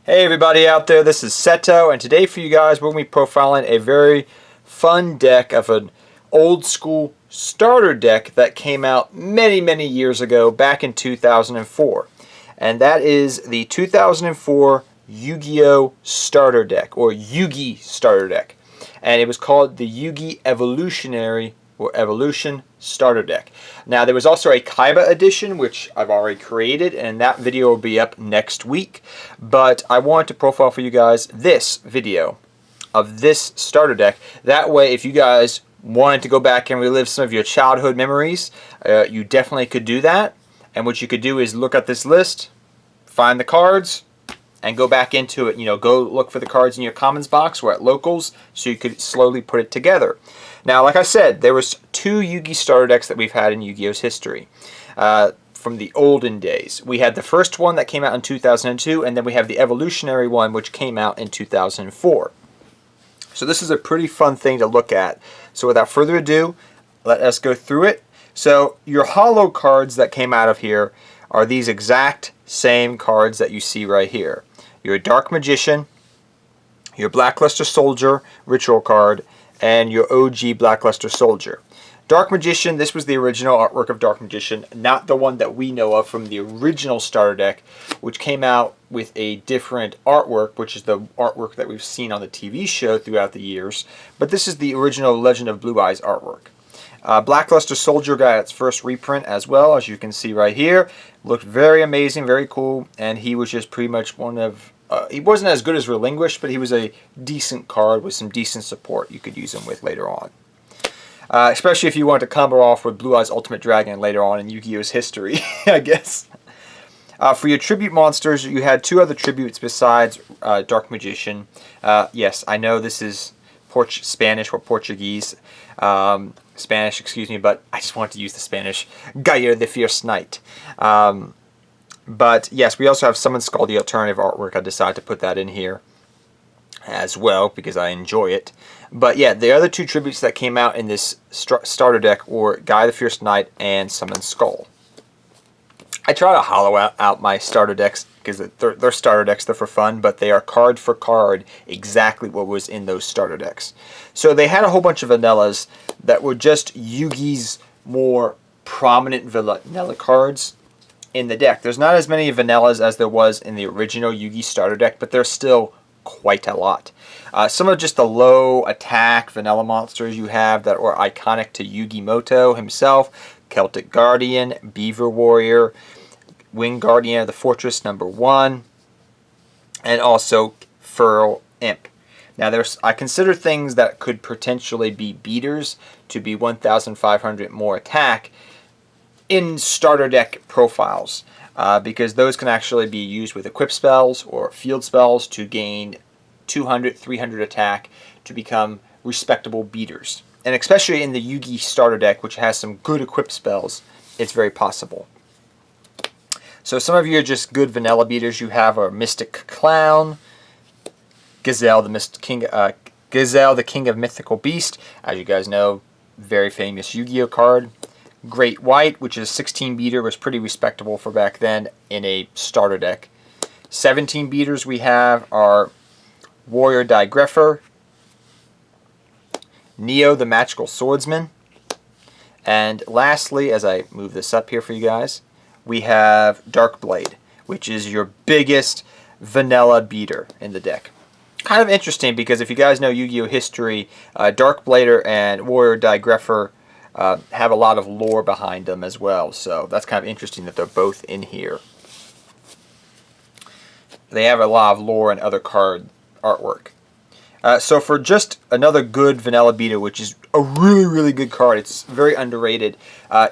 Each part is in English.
Hey everybody out there, this is Seto, and today for you guys we're going to be profiling a very fun deck of an old school starter deck that came out many years ago, back in 2004. And that is the 2004 Yu-Gi-Oh! Starter deck, or Yugi starter deck. And it was called the Yugi Evolutionary or Evolution starter deck. Now there was also a Kaiba edition which I've already created, and that video will be up next week. But I wanted to profile for you guys this video of this starter deck. That way if you guys wanted to go back and relive some of your childhood memories, you definitely could do that. And what you could do is look at this list, find the cards, and go back into it. You know, go look for the cards in your commons box or at locals so you could slowly put it together. Now, like I said, there was two Yugi starter decks that we've had in Yu-Gi-Oh's history from the olden days. We had the first one that came out in 2002, and then we have the evolutionary one which came out in 2004. So this is a pretty fun thing to look at. So without further ado, let us go through it. So your holo cards that came out of here are these exact same cards that you see right here. Your Dark Magician, your Blackluster Soldier ritual card, and your OG Blackluster Soldier. Dark Magician, this was the original artwork of Dark Magician, not the one that we know of from the original starter deck, which came out with a different artwork, which is the artwork that we've seen on the TV show throughout the years. But this is the original Legend of Blue Eyes artwork. Blackluster Soldier got its first reprint as well, as you can see right here. Looked very amazing, very cool, and he was just pretty much one of... he wasn't as good as Relinquish, but he was a decent card with some decent support you could use him with later on. Especially if you want to combo off with Blue Eyes Ultimate Dragon later on in Yu-Gi-Oh's history, I guess. For your tribute monsters, you had two other tributes besides Dark Magician. Yes, I know this is Spanish or Portuguese. Spanish, excuse me, but I just wanted to use the Spanish. Gaia the Fierce Knight. But yes, we also have Summon Skull, the alternative artwork. I decided to put that in here as well because I enjoy it. But yeah, the other two tributes that came out in this starter deck were Gaia the Fierce Knight and Summon Skull. I try to hollow out my starter decks because they're starter decks, they're for fun, but they are card for card exactly what was in those starter decks. So they had a whole bunch of vanillas that were just Yugi's more prominent vanilla cards in the deck. There's not as many vanillas as there was in the original Yugi starter deck, but there's still quite a lot. Some of just the low attack vanilla monsters you have that were iconic to Yugi Moto himself: Celtic Guardian, Beaver Warrior, Winged Guardian of the Fortress #1, and also Feral Imp. Now I consider things that could potentially be beaters to be 1,500 more attack in starter deck profiles, because those can actually be used with equip spells or field spells to gain 200, 300 attack to become respectable beaters. And especially in the Yugi starter deck, which has some good equip spells, it's very possible. So some of you are just good vanilla beaters you have are Mystic Clown, Gazelle the King of Mythical Beast, as you guys know, very famous Yu-Gi-Oh card. Great White, which is a 16 beater, was pretty respectable for back then in a starter deck. 17 beaters we have are Warrior Digrepher, Neo the Magical Swordsman, and lastly, as I move this up here for you guys, we have Dark Blade, which is your biggest vanilla beater in the deck. Kind of interesting because if you guys know Yu-Gi-Oh history, Dark Blader and Warrior Digrepher have a lot of lore behind them as well, so that's kind of interesting that they're both in here. They have a lot of lore and other card artwork. So for just another good vanilla beater, which is a really good card, it's very underrated.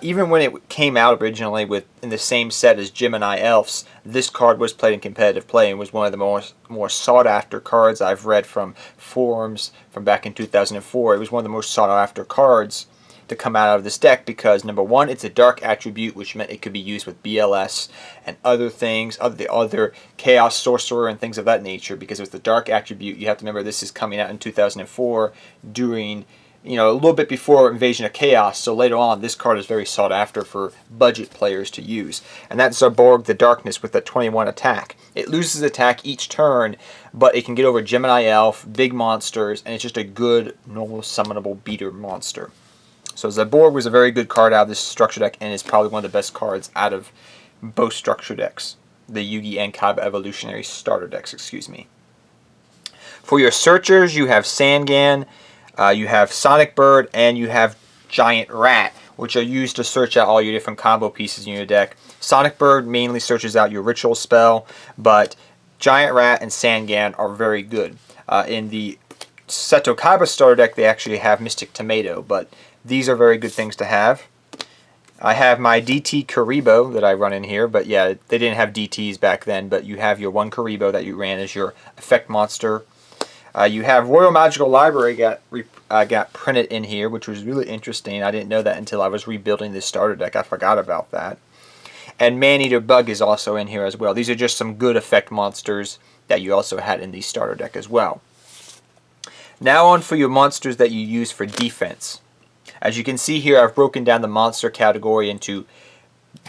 Even when it came out originally in the same set as Gemini Elves, this card was played in competitive play and was one of the more sought after cards I've read from forums from back in 2004. It was one of the most sought after cards to come out of this deck because, number one, it's a dark attribute, which meant it could be used with BLS and other things, the other Chaos Sorcerer and things of that nature. Because it was the dark attribute, you have to remember this is coming out in 2004 during you know, a little bit before Invasion of Chaos, so later on this card is very sought after for budget players to use. And that's Zaborg the Darkness with a 21 attack. It loses attack each turn, but it can get over Gemini Elf, big monsters, and it's just a good, normal, summonable beater monster. So Zaborg was a very good card out of this structure deck, and is probably one of the best cards out of both structure decks. The Yugi and Kaiba Evolutionary starter decks, excuse me. For your searchers, you have Sangan, you have Sonic Bird, and you have Giant Rat, which are used to search out all your different combo pieces in your deck. Sonic Bird mainly searches out your ritual spell, but Giant Rat and Sangan are very good. In the Seto Kaiba starter deck, they actually have Mystic Tomato, but these are very good things to have. I have my DT Karibo that I run in here, but yeah, they didn't have DTs back then, but you have your one Karibo that you ran as your effect monster. You have Royal Magical Library got printed in here, which was really interesting. I didn't know that until I was rebuilding this starter deck. I forgot about that. And Maneater Bug is also in here as well. These are just some good effect monsters that you also had in the starter deck as well. Now on for your monsters that you use for defense. As you can see here, I've broken down the monster category into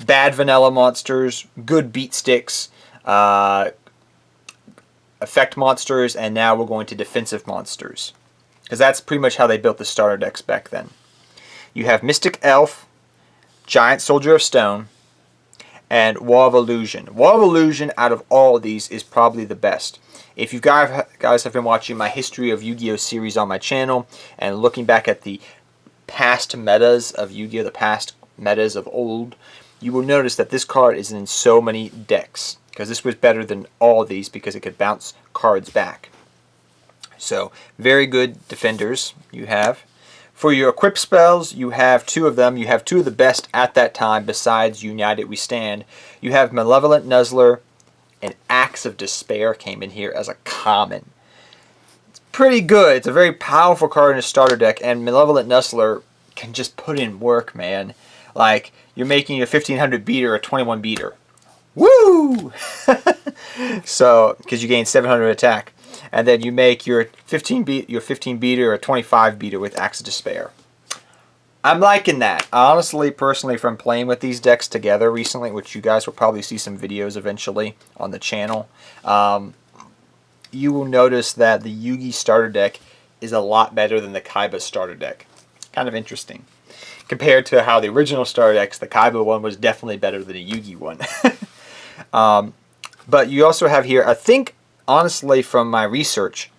bad vanilla monsters, good beat sticks, effect monsters, and now we're going to defensive monsters, because that's pretty much how they built the starter decks back then. You have Mystic Elf, Giant Soldier of Stone, and Wall of Illusion. Wall of Illusion out of all of these is probably the best. If you guys have been watching my History of Yu-Gi-Oh! Series on my channel and looking back at the past metas of Yu-Gi-Oh! The past metas of old, you will notice that this card is in so many decks, because this was better than all of these because it could bounce cards back. So, very good defenders you have. For your equip spells, you have two of them. You have two of the best at that time besides United We Stand. You have Malevolent Nuzzler and Axe of Despair came in here as a common. It's pretty good. It's a very powerful card in a starter deck, and Malevolent Nuzzler can just put in work, man. Like, you're making a 1500 beater a 21 beater. Woo! So, because you gain 700 attack. And then you make your 15 beater or 25 beater with Axe of Despair. I'm liking that. Honestly, personally, from playing with these decks together recently, which you guys will probably see some videos eventually on the channel, you will notice that the Yugi starter deck is a lot better than the Kaiba starter deck. Kind of interesting. Compared to how the original starter decks, the Kaiba one was definitely better than the Yugi one. But you also have here, I think, honestly, from my research,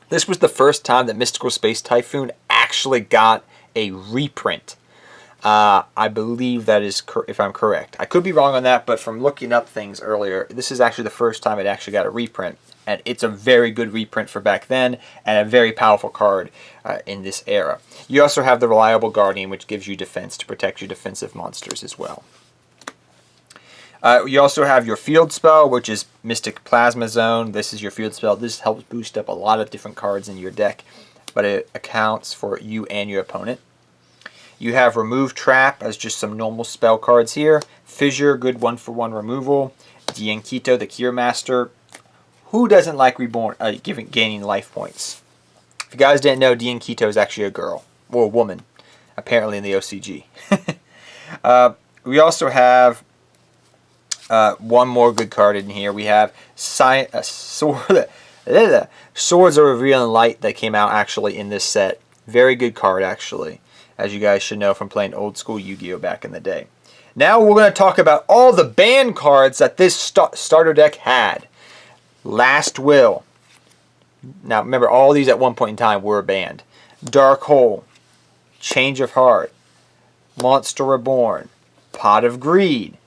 this was the first time that Mystical Space Typhoon actually got a reprint. I believe that is, if I'm correct. I could be wrong on that, but from looking up things earlier, this is actually the first time it actually got a reprint. And it's a very good reprint for back then, and a very powerful card in this era. You also have the Reliable Guardian, which gives you defense to protect your defensive monsters as well. You also have your field spell, which is Mystic Plasma Zone. This is your field spell. This helps boost up a lot of different cards in your deck, but it accounts for you and your opponent. You have Remove Trap as just some normal spell cards here. Fissure, good 1-for-1 removal. Dienkito, the Cure Master. Who doesn't like gaining life points? If you guys didn't know, Dienkito is actually a girl, or a woman, apparently in the OCG. We also have one more good card in here. We have Swords of Revealing Light that came out actually in this set. Very good card, actually, as you guys should know from playing old school Yu-Gi-Oh! Back in the day. Now we're going to talk about all the banned cards that this starter deck had. Last Will. Now remember, all these at one point in time were banned. Dark Hole, Change of Heart, Monster Reborn, Pot of Greed.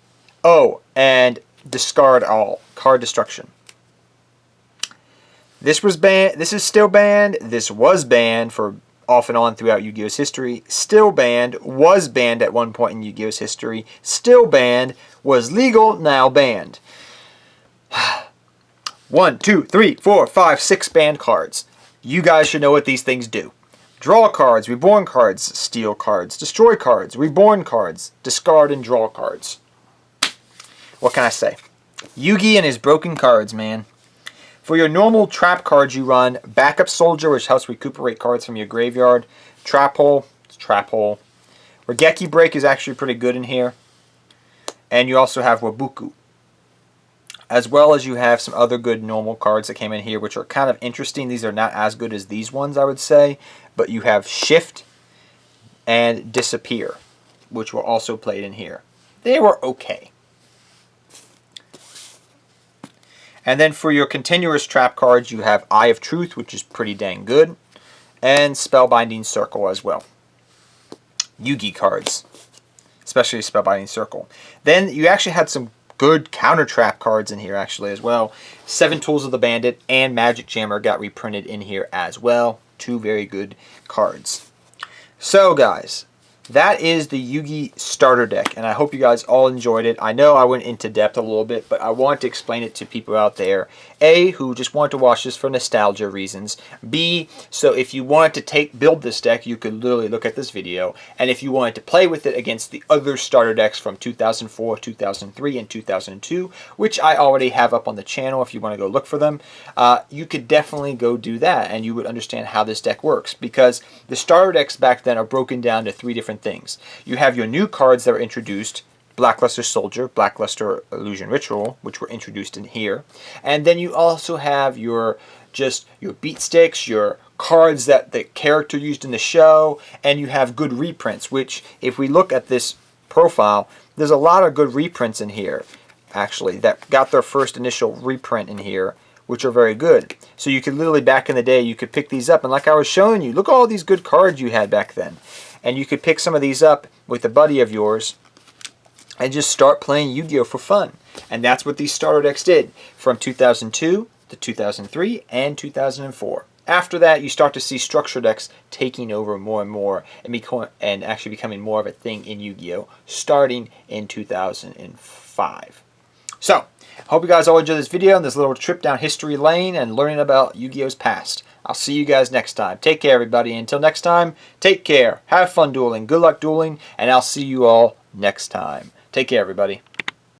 Oh, and Discard All, Card Destruction. This was banned. This is still banned. This was banned for off and on throughout Yu-Gi-Oh's history. Still banned. Was banned at one point in Yu-Gi-Oh's history. Still banned. Was legal. Now banned. 1, 2, 3, 4, 5, 6 banned cards. You guys should know what these things do. Draw cards, reborn cards, steal cards, destroy cards, reborn cards, discard and draw cards. What can I say? Yugi and his broken cards, man. For your normal trap cards you run Backup Soldier, which helps recuperate cards from your graveyard. Trap Hole. It's Trap Hole. Regeki Break is actually pretty good in here. And you also have Wabuku. As well as you have some other good normal cards that came in here, which are kind of interesting. These are not as good as these ones, I would say. But you have Shift and Disappear, which were also played in here. They were okay. And then for your continuous trap cards, you have Eye of Truth, which is pretty dang good. And Spellbinding Circle as well. Yugi cards, especially Spellbinding Circle. Then you actually had some good counter trap cards in here actually as well. 7 Tools of the Bandit and Magic Jammer got reprinted in here as well. 2 very good cards. So guys, that is the Yugi starter deck, and I hope you guys all enjoyed it. I know I went into depth a little bit, but I want to explain it to people out there. A, who just want to watch this for nostalgia reasons. B, so if you wanted to build this deck, you could literally look at this video. And if you wanted to play with it against the other starter decks from 2004, 2003, and 2002, which I already have up on the channel if you want to go look for them, you could definitely go do that, and you would understand how this deck works. Because the starter decks back then are broken down to 3 different things. You have your new cards that were introduced, Blackluster Soldier, Blackluster Illusion Ritual, which were introduced in here. And then you also have your beat sticks, your cards that the character used in the show, and you have good reprints, which if we look at this profile, there's a lot of good reprints in here, actually, that got their first initial reprint in here, which are very good. So you could literally, back in the day, you could pick these up, and like I was showing you, look at all these good cards you had back then. And you could pick some of these up with a buddy of yours and just start playing Yu-Gi-Oh! For fun. And that's what these starter decks did from 2002 to 2003 and 2004. After that, you start to see structure decks taking over more and more and actually becoming more of a thing in Yu-Gi-Oh! Starting in 2005. So, I hope you guys all enjoyed this video and this little trip down history lane and learning about Yu-Gi-Oh!'s past. I'll see you guys next time. Take care, everybody. Until next time, take care. Have fun dueling. Good luck dueling, and I'll see you all next time. Take care, everybody.